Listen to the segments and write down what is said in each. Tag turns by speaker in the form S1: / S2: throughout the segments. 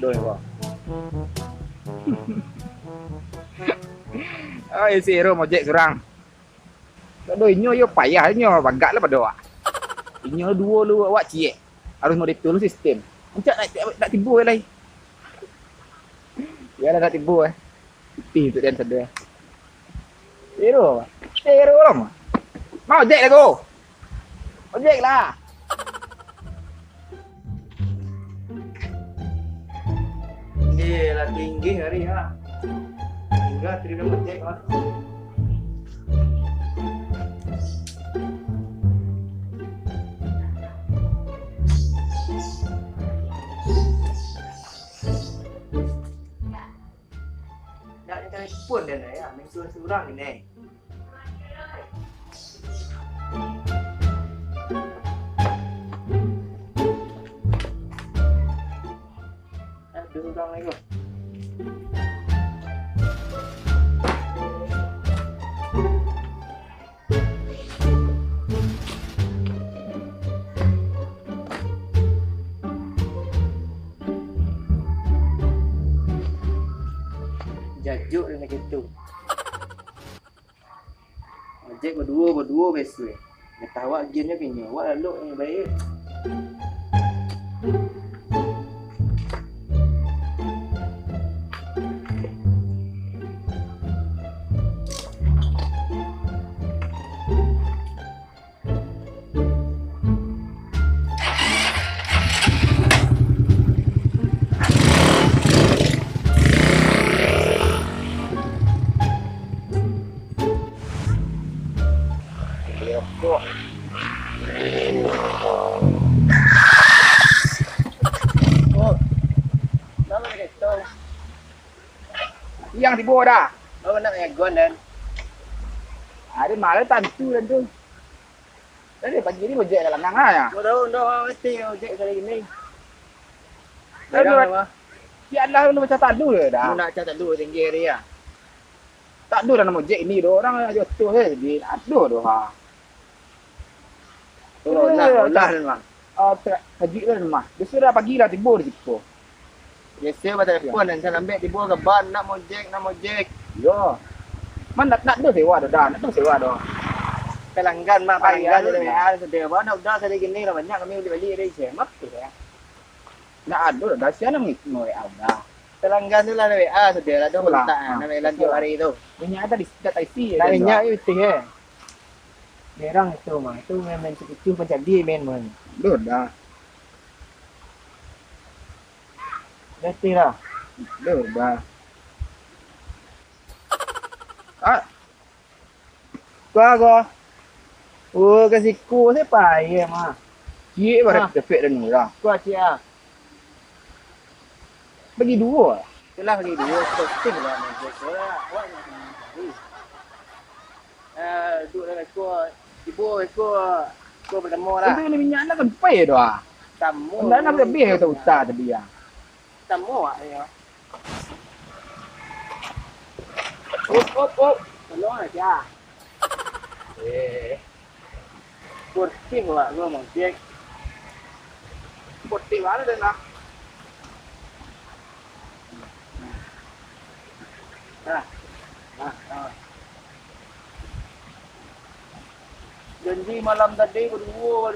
S1: tu ni kau. Ai zero mojek seorang. Tak ada inyo yo payah inyo bagaklah pada awak. Inyo dua lu awak ciek. Harus monitor lu sistem. Encak nak tibu lagi. Ya nak tibu Putih tu dia sedar. Zero. Zero lah. Mau ojek lah go. Ojek lah. Lah tinggi hari ha. Hingga terima ojek lah. Nak telefon dia ni ya, main surang ni. Duduk orang lagi. Jajuk dia nak gitu. Ojek berdua biasa. Nak tahu awak game ni punya. Awak lalu ni baik. Kok. Oh. Nama dia tu. Yang tiba dah. Oh nak agon dan. Ada malah tantu dan tu. Tadi pagi ni ojek dalam nang ah ya. Dah mesti ojek kali ni. Dah. Ya Allah lu macam tak ada dah. Nak cakap tak ada tinggi dia. Tak ada dalam ojek ni dah orang jatuh dia. Ada dah ha. Lah dan mak. Haji kan mak. Biasa dah pagi dah tiba di situ. Biasa pada telefon dan saya ambil tiba ke ban nak mojek. Yo. Mana nak ada sewa dah, nak ada sewa dah. Pelanggan mak pelanggan dia ada sedia. Mana dah saya gini lah banyak kami beli dari semak tu ya. Nak ada dah siapa nak ngoi dah. Pelanggan tu lah WA sedia lah tu letak nama lanjut hari tu. Minyak tadi dekat IC. Minyak itu merang itu mah, itu main itu macam dia main man. Dah. Letih lah. Dah. Kau. Oh, kasih ku siapa ya mah? Cik pada perfect dah ni lah. Kau cik ah. Bagi dua. Itulah bagi dua. Posting lah macam tu lah. Awak nak ni. Duduk dalam ekor. Ibu ekor bertemu lah. Itu ni minyak nak sampai dah. Tamu. Dah nak lebih kata ustaz tadi ya. Tamu ah ya. Op. Tolong aja. Porting lah gua mau cek. Porting mana dah nak? Nah. Janji malam tadi berdua.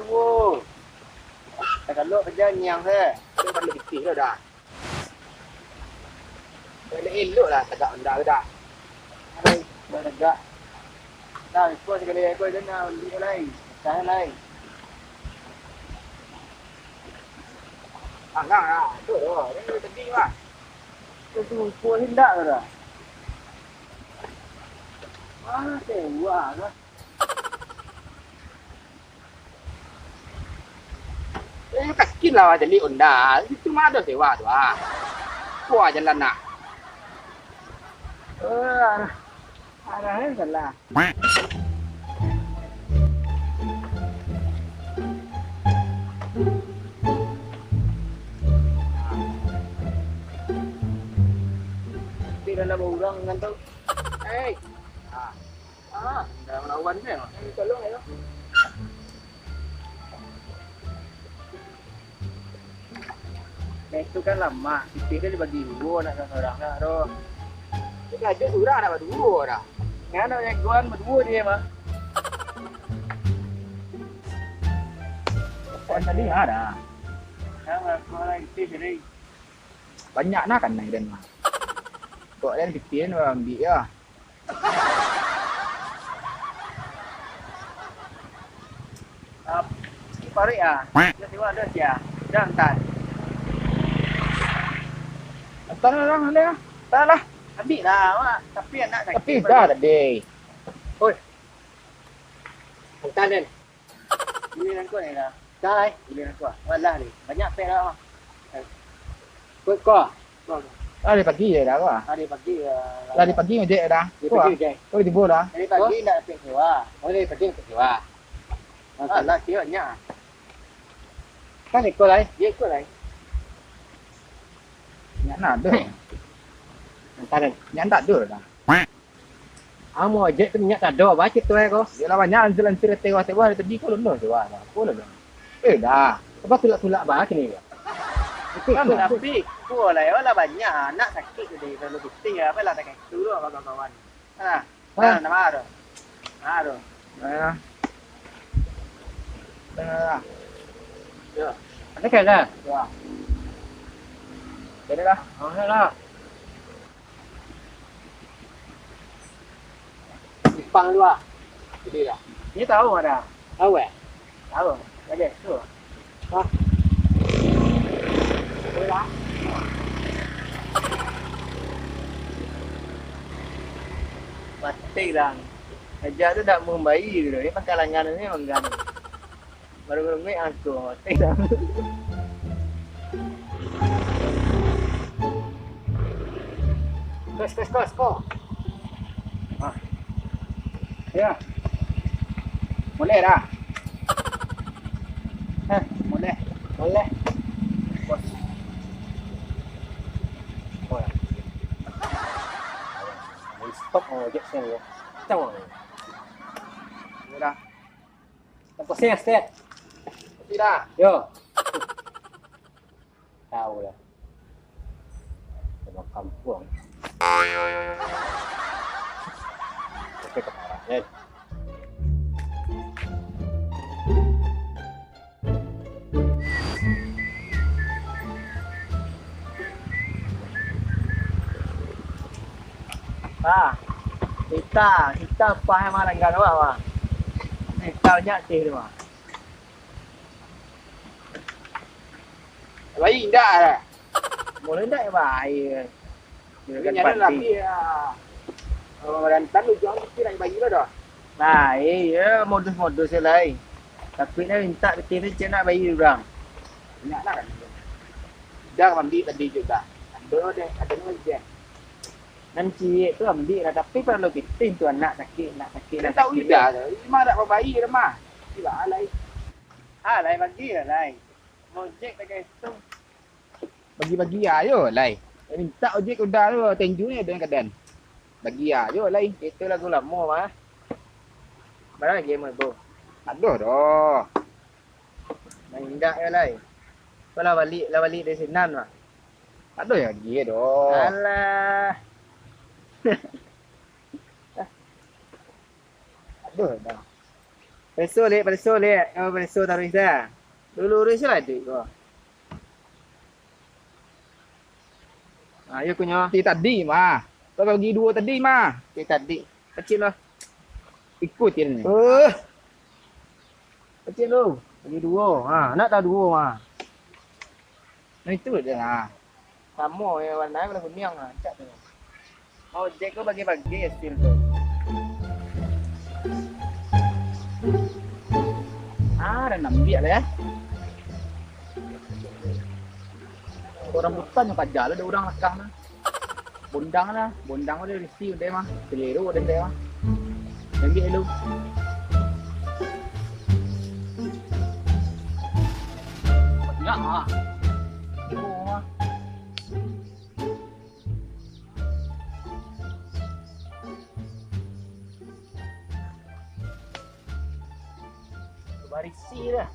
S1: Kalau kerja nyang saya, dia kan lebih tinggi dah. Elok lah tegak benda ke dah. Hai, dah tegak. Nah, ikut sekali ikut je nak beli lain. Jangan lain. Lah. Tu dah. Ini tadi lah. Tu kuat hendak dah. Sewa dah. Kaskin lah jadi onda. Itu mah ada sewa tu ah. Kuah jalan nak. Arahnya salah. Tidak ada orang ngantuk. Dah melawan ni. Tolong ayo. Itu kan lama. Kita dibagi dua nak orang nak doh. Kita aja sudah nak berdua dah. Ngana yang guan berdua dia mah. Kan tadi ada. Nah, kalau itu jadi banyak nak kan dan mah. Kok dia pikirin ambil ya. Pare ah. Jadi ada dia. Jangan. Antar orang ada. Tak lah. Ambil lah mak. Tapi anak sakit. Tapi dah tadi. Oi. Antar den. Ini aku ni lah. Dah ini aku. Walah ni. Banyak pek dah. Kau. Dari pagi je dah kau. Dari pagi. Dari pagi je dah. Dari pagi je. Kau di bola. Dari pagi nak pek sewa. Oh dari pagi pek sewa. Alah siapnya. Kan ikut lại, ikut lại. Nhãn nào được? Ta đây, nhãn đã được rồi. Amo aja tu minyak tak ada, baca tu ko. Dia lah banyak anjuran tewa tadi ko lono tewa. Ko lono. Dah. Apa tulak-tulak bah kini. Itu kan tapi ko lah banyak anak sakit jadi kalau penting apa lah tak dulu kawan-kawan. Nama ada. Ada. Ya. Ada kan dah? Ya. Jadi dah. Ada dah. Ipang dua. Jadi dah. Ni tahu ada? Tahu Tahu. Ada tu. Hah? Boleh dah. Mati dah. Aja tu dah membayi dulu. Ni pangkalangan ni menggan. Baru-baru ni aku mati dah. Kos. Ya. Boleh dah. Boleh. Kos. Boleh. Stop ojek saya. Tahu. Ya dah. Tempat set. Tidak. Yo. Tahu lah. Sama kampung. Oke keparahnya. Kita paham malang kan apa? Kita banyak sih tu mah. Bayi dah lah. Boleh tak bayi? Dia kan lagi rantan lu jual mesti nak bayi lah dah. Nah, iya modus-modus lah. Tapi dia minta betul je nak bayi orang. Banyak lah kan. Dah ambil tadi juga. Ada lagi. Nanti tu ambil lah. Tapi kalau kita tu anak sakit. Dia tahu dah. Cuma nak bayi dah mah. Tidak alai. Alai bagi lah. Ojek tak guys tu. Bagi-bagi ayo lai. Minta ojek udah tu tenju ni dengan kedan. Bagi ayo lai. Itu lagu lama mah. Mana game tu? Aduh dah. Main dak ya lai. Kalau balik dari Senan mah. Aduh ya dia dah. Alah. Aduh dah. Peso le. Peso taruh dah. Dulu rasa lah adik kau. Ayo punya. Tadi mah. Kau bagi dua tadi mah. Tadi. Kecil lah. Ikut je ni. Kecil tu. Bagi dua. Nak tahu dua mah. Nah itu je lah. Sama yang warna warna kuning lah. Cak tu. Ojek kau bagi-bagi stil tu. Dah nampak lah ya. Orang bukan yang pajak lah, ada orang lakah lah. Bondang dia risi udah mah. Keliru ada dia mah. Ambil dulu. Banyak ah. Ibu mah. Barisi dah.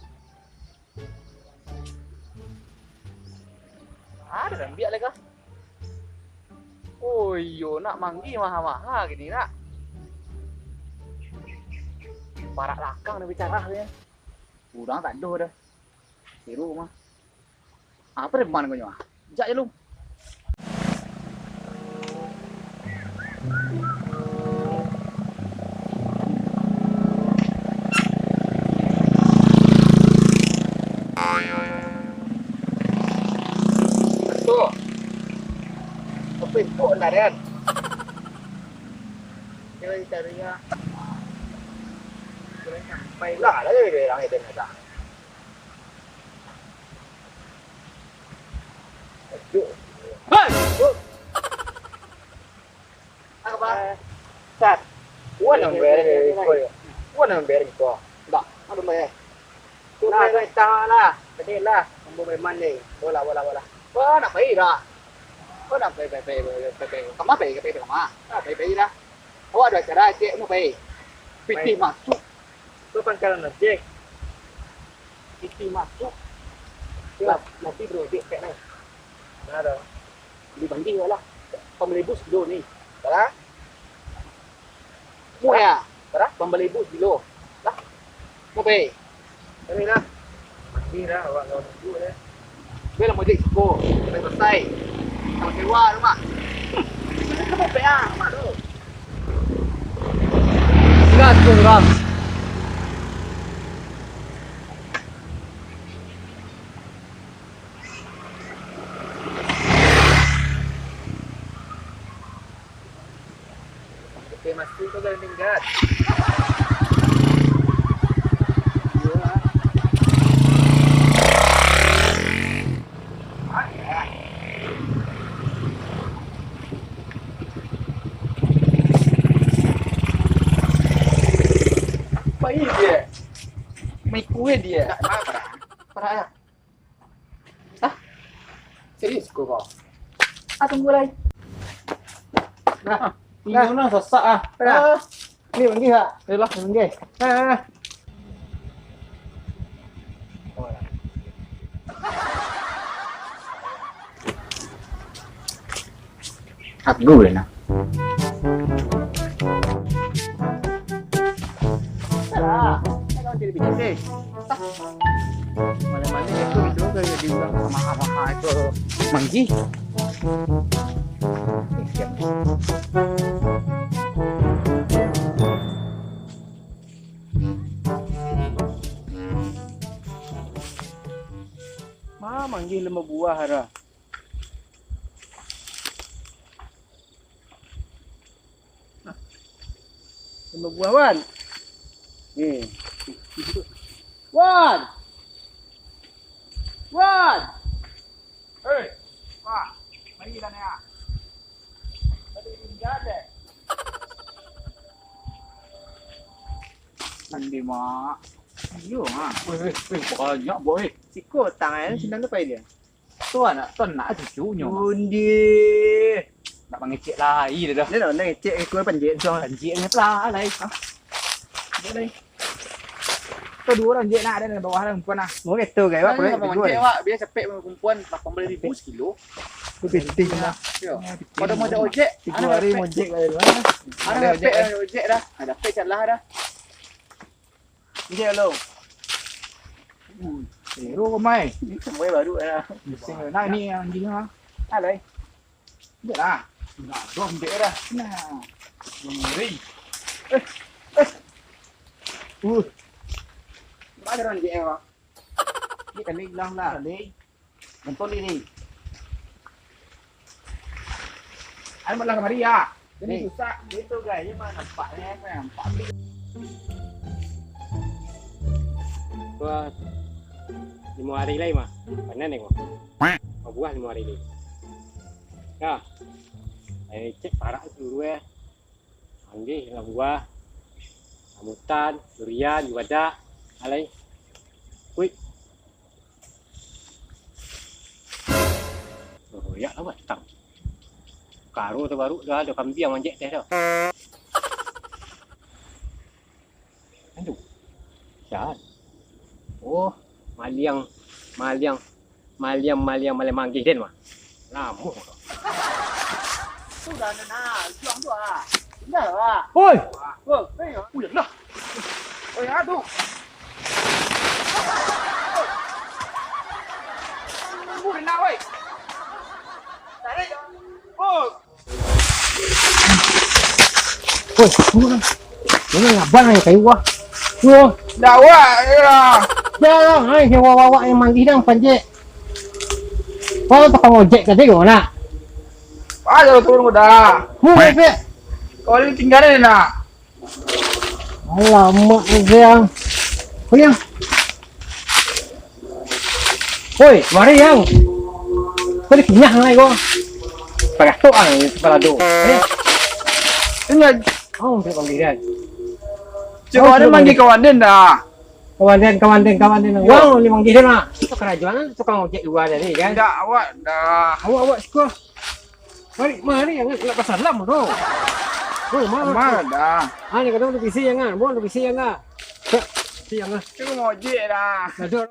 S2: Dan biar lagi. Oh iyo nak manggi mahal-mahal gini nak. Parak lakang nih bicara ya.
S1: Kurang tak ada dah. Seru mah. Apa deh mana kau nyawa? Jak je lu. Tuh. Tapi kok lah Dan. Dia cari ya. Sampai lah dia orang itu dah. Hei! Apa? Sat. Wan ang bere ko. Wan ang bere ko. Da, ano ba eh? Nah, ito lah. Pwede lah. Ang bumiman eh. Wala. Wala na pay da. Wala pay. Kama pay kama. Pay lah. Awak ada cara cek mo pay. Piti masuk.
S2: Itu pangkalan ojek.
S1: Piti masuk.
S2: Lah, nanti bro ojek kayak nih.
S1: Ada.
S2: Beli banding lah. Pembeli bus kilo nih.
S1: Tara?
S2: Mu ya?
S1: Tara?
S2: Pembeli bus kilo.
S1: Lah. Mo pay.
S2: Ini lah. Mandi lah awak lawan dulu deh.
S1: Bela mo dik ko. Sampai selesai. Sama sewa rumah. Kamu PA rumah tu.
S2: Gas program. Oke, Mas, itu kan tinggal.
S1: Apa ini dia? May kue dia. Para ya. Hah? Serius ko ba? Atong gulay. Nah,
S2: Tinggal na sasak ah.
S1: Ni manggi ha.
S2: Yalah,
S1: Manggi. Ha. Hạt đuổi nè. Salah. Jangan jadi bikin deh. Mana-mana itu kayak dibilang sama itu manggi.
S2: Manggil 5 buah ada. Lima buah Wan. Nih. Wan.
S1: Hei, Pak. Mari lah ya. Tadi tinggal deh. Nanti mak. Yo ah. Weh, banyak boy.
S2: Siko tangannya sedang apa dia?
S1: Tuan nak cucunya.
S2: Undi.
S1: Nak mengecek lagi dah.
S2: Dia nak ngecek kue panjat so.
S1: Panjat ni pula lai. Dia lai. Kau dua orang je nak ada di bawah dah perempuan ah.
S2: Mau gitu kayak
S1: Boleh mengecek wak. Biar capek perempuan 18,000 sekilo.
S2: Itu penting lah.
S1: Pada mau ada ojek.
S2: 3 hari mau ojek kali mana?
S1: Ada ojek dah. Ada ojek celah dah.
S2: Dia lo.
S1: Seru kau mai.
S2: Semua baru dah.
S1: Nah ni yang gini ha. Alai. Dia lah. Nah, dom dia dah. Nah. Ngeri. Mana orang je awak? Ni kan ni lang lah, ni. Bentul ni. Ai malah kemari ya. Jadi susah.
S2: Itu guys, mana nampak ni?
S1: Nampak.
S3: Buat 5 hari lagi mah. Panen ni mah. Mau buah 5 hari lagi. Ya. Ini cek parak dulu ya. Anggi lah buah. Rambutan, durian, wadah, alai. Wih. Oh, ya lah buat tang. Karo terbaru dah ada kambing manjek teh dah. Aduh. Jahat. Oh, maliang manggih den mah. Lama.
S1: Sudah nah, juang tu ah. Dah lah.
S3: Oi.
S1: Oh, ayo. Udah lah. Oh ya tu. Udah nak wei. Tarik. Oh.
S3: Oi, tunggu. Ini ngaban ni kayu wah. Yo,
S1: Dah wah, ya.
S3: dah, hai hewa-wawa yang mandi dang panje. Kau tukang ojek ke dia mana?
S1: Ah, jauh turun dah.
S3: Pe.
S1: Kau ini tinggalin nak.
S3: Alamak yang. Oh yang. Oi, mari yang. Kau ni kenyang ngai kau. Pakai tu ang kepala do.
S1: Ini
S3: Oh, dia panggilan.
S1: coba ada mandi kawan dia dah.
S3: Kawan-kawan. Wang ni manggil lah. Itu kerajaan tukang ojek dua tadi kan.
S1: Dah awak dah.
S3: Awak sekolah. Mari yang nak pasar lam tu. Oh,
S1: Mana dah.
S3: Ah, ni kadang tu bisi yang ah. Buat tu bisi yang ah. Si yang ah.
S1: Cuma ojek dah.
S3: Dah.